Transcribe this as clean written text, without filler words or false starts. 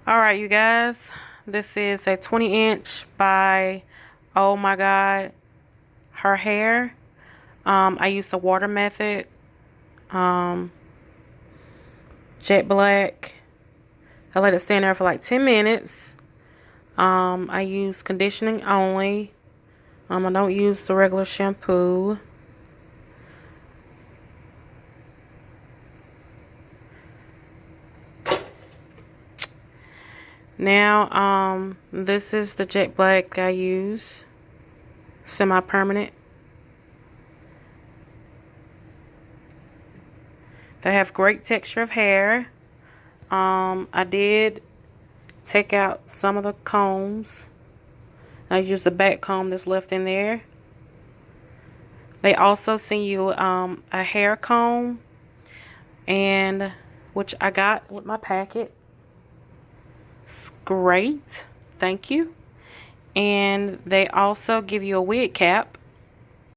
Alright, you guys, this is a 20-inch by Oh My God Her Hair. I used the water method, jet black. I let it stand there for like 10 minutes. I use conditioning only. I don't use the regular shampoo. Now, this is the jet black I use, semi-permanent. They have great texture of hair. I did take out some of the combs. I use the back comb that's left in there. They also send you a hair comb, and which I got with my packet. It's great, thank you. And they also give you a wig cap.